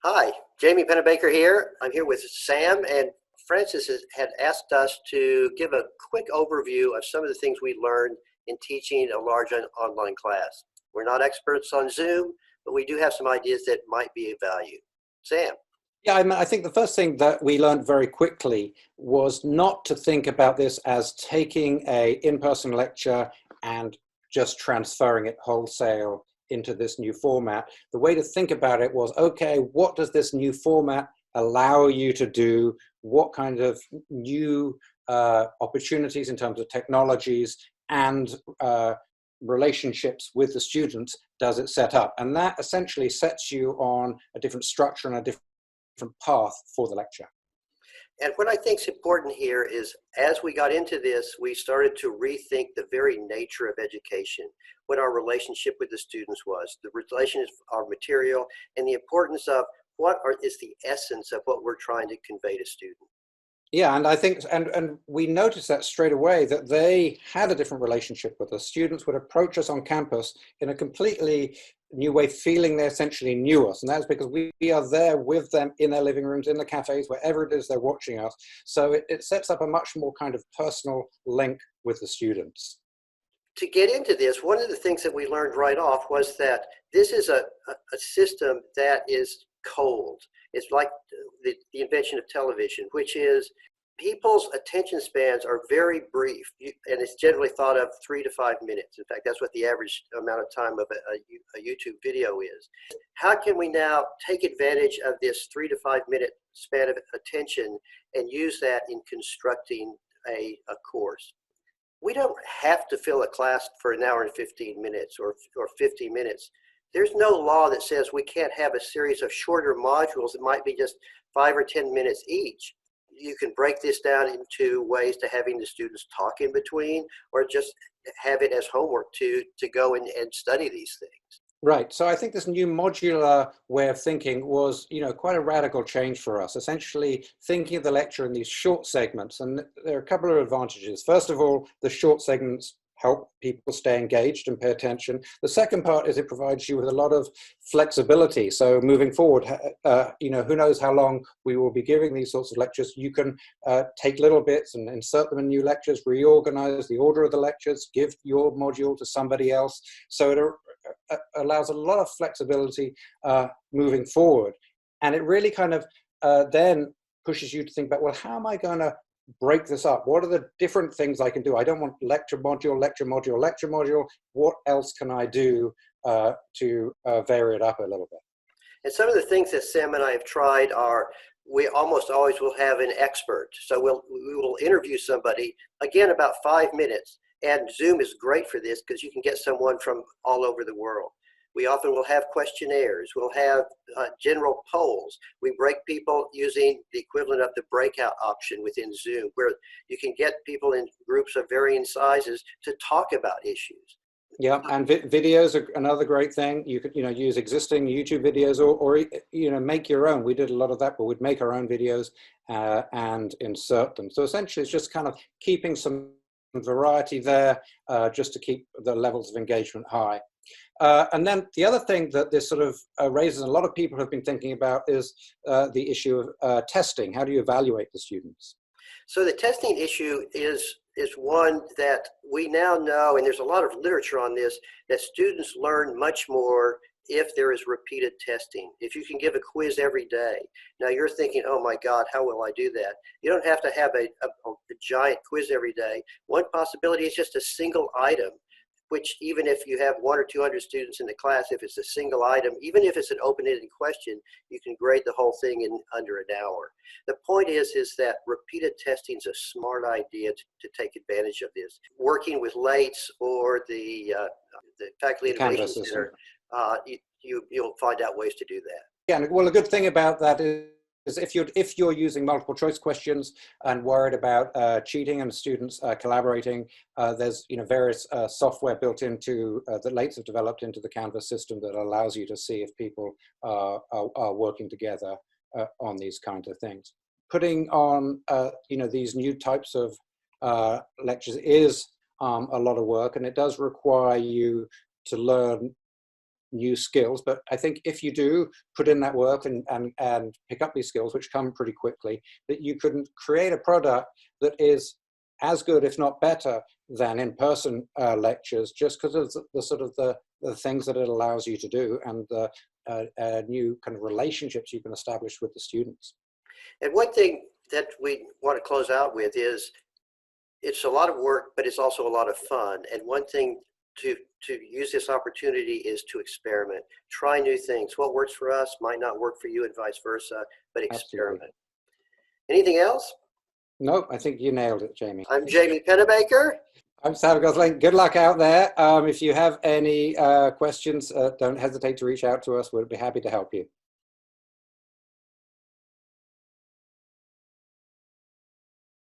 Hi, Jamie Pennebaker here. I'm here with Sam, and Francis had asked us to give a quick overview of some of the things we learned in teaching a large online class. We're not experts on Zoom, but we do have some ideas that might be of value. Sam. Yeah, I think the first thing that we learned very quickly was not to think about this as taking a in-person lecture and just transferring it wholesale into this new format. The way to think about it was, okay, what does this new format allow you to do? What kind of new opportunities in terms of technologies and relationships with the students does it set up? And that essentially sets you on a different structure and a different path for the lecture. And what I think is important here is as we got into this, we started to rethink the very nature of education, what our relationship with the students was, the relationship of our material, and the importance of is the essence of what we're trying to convey to students. Yeah, and I think, and we noticed that straight away that they had a different relationship with us. Students would approach us on campus in a completely new way, feeling they essentially knew us. And that's because we are there with them in their living rooms, in the cafes, wherever it is they're watching us. So it sets up a much more kind of personal link with the students. To get into this, one of the things that we learned right off was that this is a system that is cold. It's like the invention of television, which is people's attention spans are very brief, and it's generally thought of 3 to 5 minutes. In fact, that's what the average amount of time of a YouTube video is. How can we now take advantage of this 3 to 5 minute span of attention and use that in constructing a course? We don't have to fill a class for an hour and 15 minutes or 50 minutes. There's no law that says we can't have a series of shorter modules that might be just 5 or 10 minutes each. You can break this down into ways to having the students talk in between, or just have it as homework to go and study these things. Right. So I think this new modular way of thinking was, quite a radical change for us, essentially thinking of the lecture in these short segments. And there are a couple of advantages. First of all, the short segments help people stay engaged and pay attention. The second part is it provides you with a lot of flexibility. So moving forward, who knows how long we will be giving these sorts of lectures. You can take little bits and insert them in new lectures, reorganize the order of the lectures, give your module to somebody else. So it allows a lot of flexibility moving forward. And it really kind of then pushes you to think about, well, how am I going to break this up? What are the different things I can do? I don't want lecture module, lecture module, lecture module. What else can I do to vary it up a little bit? And some of the things that Sam and I have tried are, we almost always will have an expert. So we will interview somebody, again, about 5 minutes. And Zoom is great for this because you can get someone from all over the world. We often will have questionnaires. We'll have general polls. We break people using the equivalent of the breakout option within Zoom, where you can get people in groups of varying sizes to talk about issues. Yeah, and videos are another great thing. You could, use existing YouTube videos or make your own. We did a lot of that, but we'd make our own videos and insert them. So essentially, it's just kind of keeping some variety there just to keep the levels of engagement high. And then the other thing that this sort of raises, a lot of people have been thinking about, is the issue of testing. How do you evaluate the students? So the testing issue is one that we now know, and there's a lot of literature on this, that students learn much more if there is repeated testing. If you can give a quiz every day. Now you're thinking, oh my God, how will I do that? You don't have to have a giant quiz every day. One possibility is just a single item, which even if you have 100 or 200 students in the class, if it's a single item, even if it's an open-ended question, you can grade the whole thing in under an hour. The point is that repeated testing is a smart idea to take advantage of this. Working with LATES or the Faculty Innovation Center, you'll find out ways to do that. Yeah, and well, a good thing about that is if you're using multiple choice questions and worried about cheating and students collaborating, there's various software built into that LATES have developed into the Canvas system that allows you to see if people are working together on these kinds of things. Putting on these new types of lectures is a lot of work, and it does require you to learn new skills. But I think if you do put in that work and pick up these skills, which come pretty quickly, that you can create a product that is as good, if not better, than in-person lectures, just because of the sort of the things that it allows you to do, and the new kind of relationships you can establish with the students. And one thing that we want to close out with is it's a lot of work, but it's also a lot of fun. And one thing to use this opportunity is to experiment, try new things. What works for us might not work for you, and vice versa, but experiment. Absolutely. Anything else? Nope, I think you nailed it, Jamie. I'm Jamie Pennebaker. I'm Sam Gosling. Good luck out there. If you have any questions, don't hesitate to reach out to us. We'll be happy to help you.